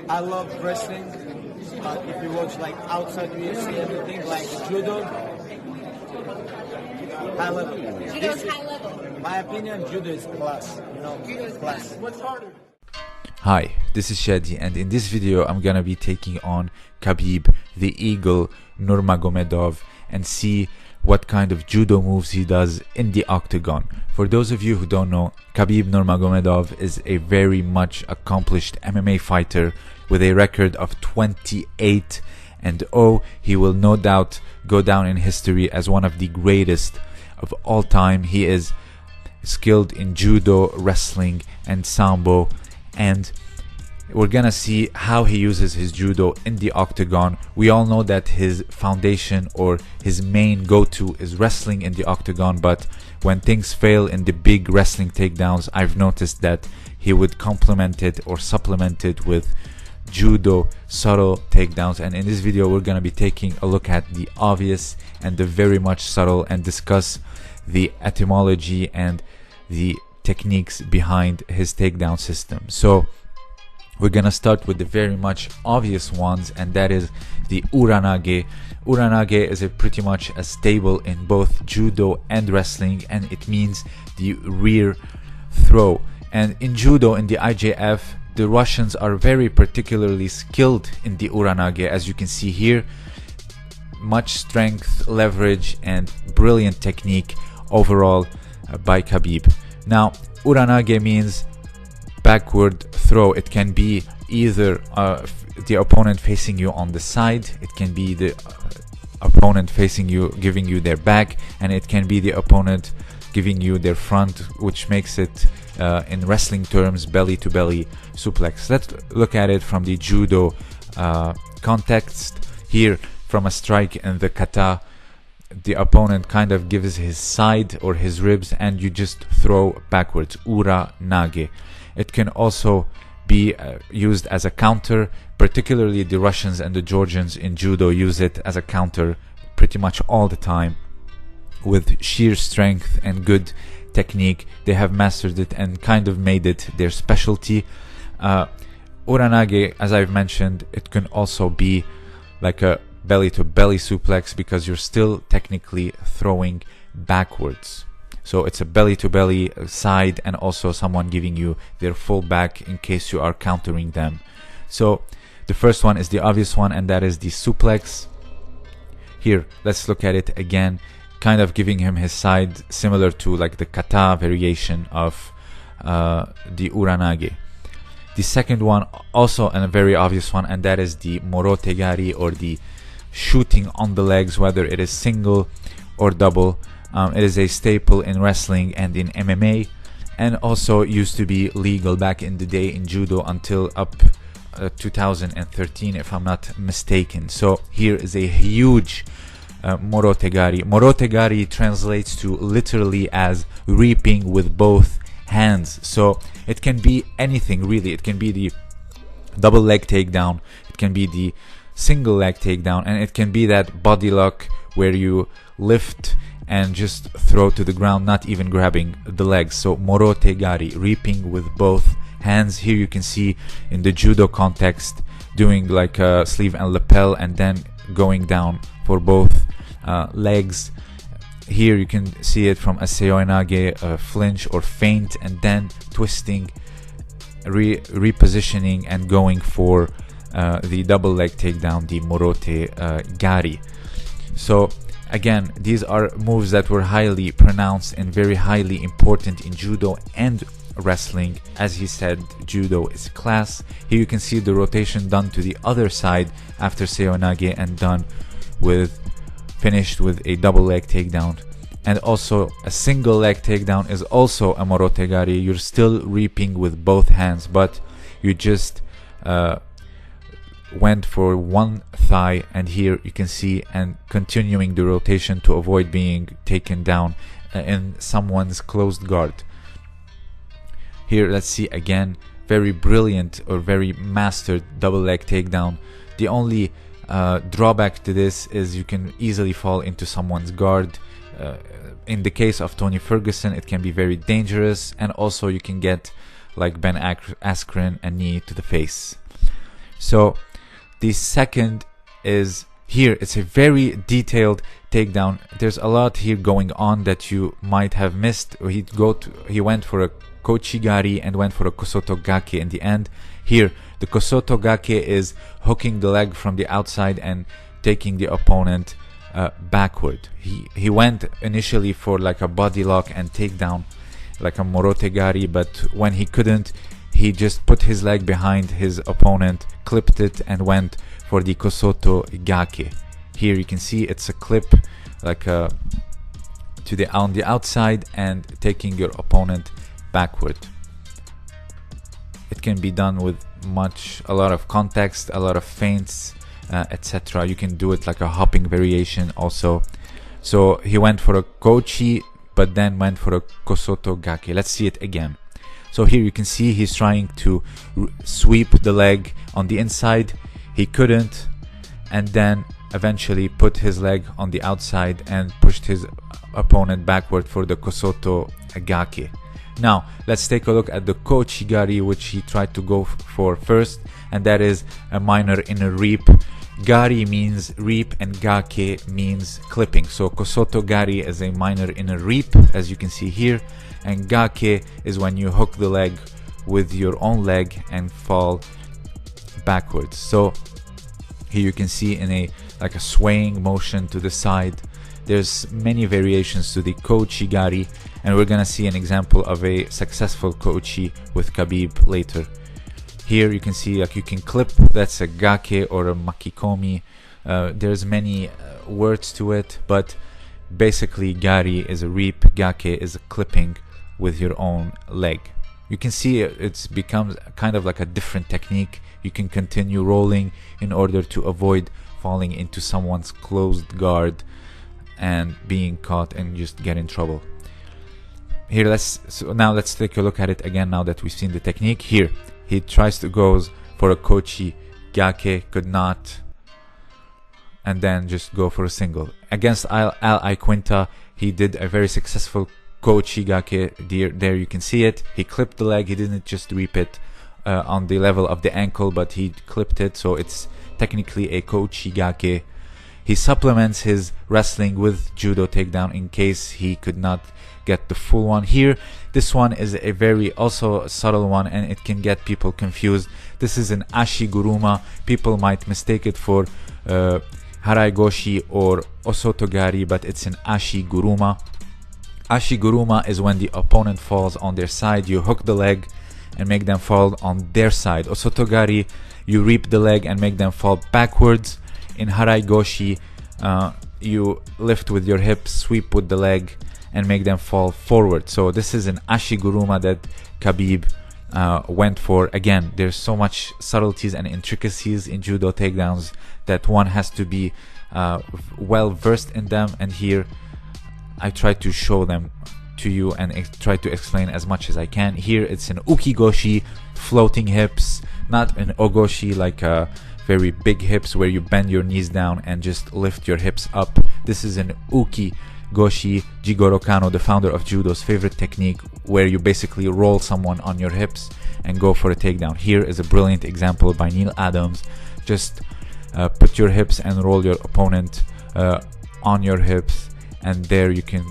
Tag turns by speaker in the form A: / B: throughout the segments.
A: I love wrestling, but if you watch like outside UFC, everything like Judo, high level.
B: Judo's high level.
A: My opinion, Judo is class. You know,
B: Judo is
A: class.
B: What's harder?
C: Hi, this is Shadi, and in this video I'm gonna be taking on Khabib, the Eagle Nurmagomedov, and see what kind of judo moves he does in the octagon. For those of you who don't know, Khabib Nurmagomedov is a very much accomplished MMA fighter with a record of 28-0. He will no doubt go down in history as one of the greatest of all time. He is skilled in judo, wrestling, and sambo, and we're gonna see how he uses his judo in the octagon. We all know that his foundation or his main go-to is wrestling in the octagon, but when things fail in the big wrestling takedowns, I've noticed that he would complement it or supplement it with judo subtle takedowns. And in this video we're gonna be taking a look at the obvious and the very much subtle, and discuss the etymology and the techniques behind his takedown system. So we're gonna start with the very much obvious ones, and that is the uranage. Uranage is pretty much a staple in both judo and wrestling, and it means the rear throw. And in judo, in the IJF, the Russians are very particularly skilled in the uranage, as you can see here. Much strength, leverage, and brilliant technique overall by Khabib. Now, uranage means backward throw. It can be either the opponent facing you on the side, it can be the opponent facing you, giving you their back, and it can be the opponent giving you their front, which makes it in wrestling terms belly to belly suplex. Let's look at it from the judo context. Here, from a strike in the kata, the opponent kind of gives his side or his ribs and you just throw backwards. Uranage. It can also be used as a counter. Particularly the Russians and the Georgians in judo use it as a counter pretty much all the time. With sheer strength and good technique, they have mastered it and kind of made it their specialty. Uranage, as I've mentioned, it can also be like a belly to belly suplex, because you're still technically throwing backwards. So it's a belly to belly side, and also someone giving you their full back in case you are countering them. So the first one is the obvious one, and that is the suplex. Here, let's look at it again, kind of giving him his side, similar to like the kata variation of the uranage. The second one, also a very obvious one, and that is the morotegari, or the shooting on the legs, whether it is single or double. It is a staple in wrestling and in MMA, and also used to be legal back in the day in judo until up 2013, if I'm not mistaken. So here is a huge morotegari. Morotegari translates to literally as reaping with both hands. So it can be anything really. It can be the double leg takedown, it can be the single leg takedown, and it can be that body lock where you lift and just throw to the ground, not even grabbing the legs. So morotegari, reaping with both hands. Here you can see in the judo context doing like a sleeve and lapel, and then going down for both legs. Here you can see it from a seoinage, flinch or feint, and then twisting, repositioning, and going for the double leg takedown, the morotegari. So again, these are moves that were highly pronounced and very highly important in judo and wrestling. As he said, judo is class. Here you can see the rotation done to the other side after seoinage, and finished with a double leg takedown. And also a single leg takedown is also a morotegari. You're still reaping with both hands, but you just went for one thigh, and here you can see, and continuing the rotation to avoid being taken down in someone's closed guard. Here let's see again, very brilliant or very mastered double leg takedown. The only drawback to this is you can easily fall into someone's guard. In the case of Tony Ferguson, it can be very dangerous, and also you can get like Ben Askren, a knee to the face. So the second is here. It's a very detailed takedown. There's a lot here going on that you might have missed. He went for a kochigari and went for a kosoto gake in the end. Here, the kosoto gake is hooking the leg from the outside and taking the opponent backward. He went initially for like a body lock and takedown, like a morotegari, but when he couldn't, he just put his leg behind his opponent, clipped it, and went for the kosoto gake. Here you can see it's a clip, like on the outside, and taking your opponent backward. It can be done with a lot of context, a lot of feints, etc. You can do it like a hopping variation also. So he went for a kochi, but then went for a kosoto gake. Let's see it again. So here you can see he's trying to sweep the leg on the inside. He couldn't, and then eventually put his leg on the outside and pushed his opponent backward for the kosoto gake. Now let's take a look at the kochigari, which he tried to go for first, and that is a minor inner reap. Gari means reap and gake means clipping. So kosoto gari is a minor inner reap, as you can see here, and gake is when you hook the leg with your own leg and fall backwards. So here you can see in a swaying motion to the side. There's many variations to the kochigari, and we're gonna see an example of a successful kochi with Khabib later. Here you can see you can clip, that's a gake or a makikomi. There's many words to it, but basically gari is a reap, gake is a clipping with your own leg. You can see it's becomes kind of like a different technique. You can continue rolling in order to avoid falling into someone's closed guard and being caught and just get in trouble. Here now let's take a look at it again now that we've seen the technique. Here he tries to go for a kochi gake, could not, and then just go for a single. Against Al Iaquinta, he did a very successful kochi gake. There you can see it. He clipped the leg. He didn't just reap it on the level of the ankle, but he clipped it, so it's technically a kochi gake. He supplements his wrestling with judo takedown in case he could not get the full one. Here, this one is a very also subtle one, and it can get people confused. This is an ashiguruma. People might mistake it for haraigoshi or osotogari, but it's an ashiguruma. Ashiguruma is when the opponent falls on their side. You hook the leg and make them fall on their side. Osotogari, you reap the leg and make them fall backwards. In haraigoshi, you lift with your hips, sweep with the leg, and make them fall forward. So this is an ashiguruma that Khabib went for. Again, there's so much subtleties and intricacies in judo takedowns that one has to be well versed in them, and here I try to show them to you and try to explain as much as I can. Here it's an ukigoshi, floating hips, not an ogoshi like very big hips where you bend your knees down and just lift your hips up. This is an ukigoshi. Jigoro Kano, the founder of judo's favorite technique, where you basically roll someone on your hips and go for a takedown. Here is a brilliant example by Neil Adams. Just put your hips and roll your opponent on your hips, and there you can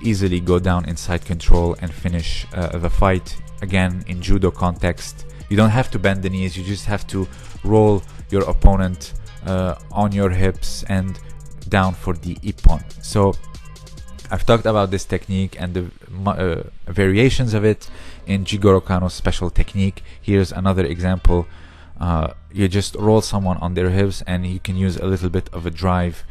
C: easily go down inside control and finish the fight. Again, in judo context, you don't have to bend the knees, you just have to roll your opponent on your hips and down for the ippon. So I've talked about this technique and the variations of it in Jigoro Kano's special technique. Here's another example. You just roll someone on their hips, and you can use a little bit of a drive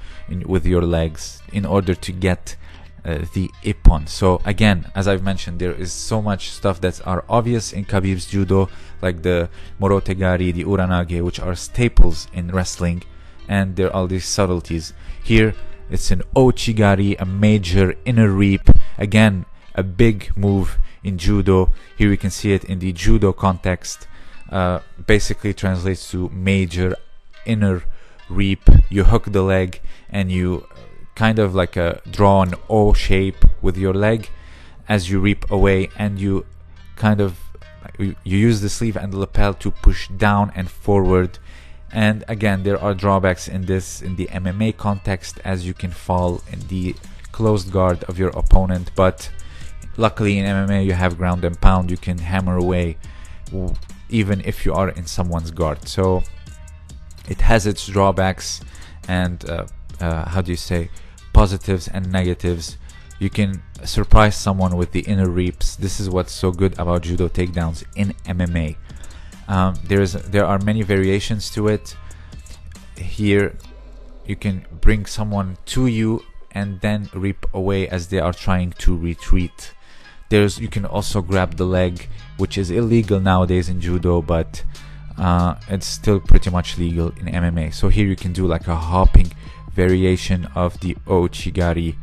C: with your legs in order to get the ippon. So again, as I've mentioned, there is so much stuff that are obvious in Khabib's judo, like the morotegari, the uranage, which are staples in wrestling, and there are all these subtleties. Here it's an ochigari, a major inner reap, again a big move in judo. Here we can see it in the judo context. Basically translates to major inner reap. You hook the leg and you kind of like draw an O shape with your leg as you reap away, and you kind of you use the sleeve and the lapel to push down and forward. And again, there are drawbacks in this in the MMA context, as you can fall in the closed guard of your opponent, but luckily in MMA you have ground and pound. You can hammer away even if you are in someone's guard. So it has its drawbacks and how do you say, positives and negatives. You can surprise someone with the inner reaps. This is what's so good about judo takedowns in MMA. There are many variations to it. Here you can bring someone to you and then reap away as they are trying to retreat. You can also grab the leg, which is illegal nowadays in judo, but it's still pretty much legal in MMA. So here you can do like a hopping variation of the ouchigari.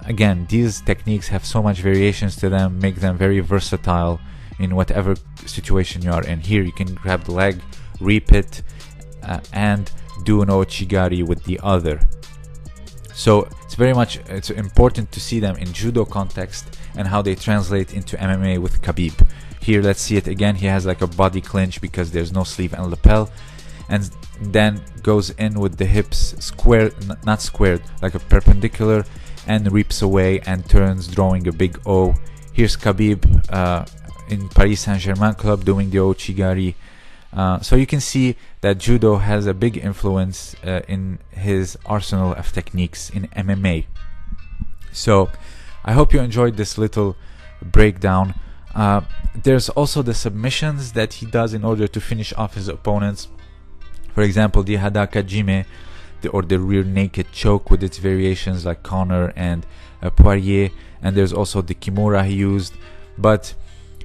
C: Again, these techniques have so much variations to them, make them very versatile in whatever situation you are in. Here you can grab the leg, reap it, and do an ouchigari with the other. So it's important to see them in judo context and how they translate into MMA with Khabib. Here, let's see it again. He has like a body clinch because there's no sleeve and lapel, and then goes in with the hips square, not squared, like a perpendicular, and reaps away and turns, drawing a big O. Here's Khabib in Paris Saint-Germain club doing the ouchigari. So you can see that judo has a big influence in his arsenal of techniques in MMA. So I hope you enjoyed this little breakdown. There's also the submissions that he does in order to finish off his opponents. For example, the Hadaka Jime, or the rear naked choke with its variations like Connor and Poirier, and there's also the Kimura he used. But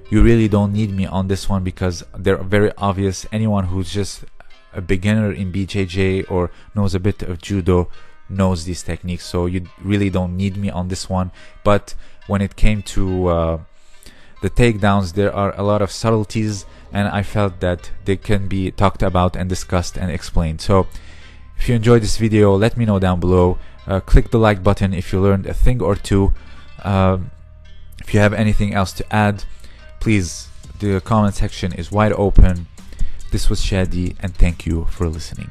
C: you really don't need me on this one because they're very obvious. Anyone who's just a beginner in BJJ or knows a bit of judo knows these techniques, so you really don't need me on this one. But when it came to the takedowns, there are a lot of subtleties, and I felt that they can be talked about and discussed and explained. So if you enjoyed this video, let me know down below. Click the like button if you learned a thing or two. If you have anything else to add, please, the comment section is wide open. This was Shadi, and thank you for listening.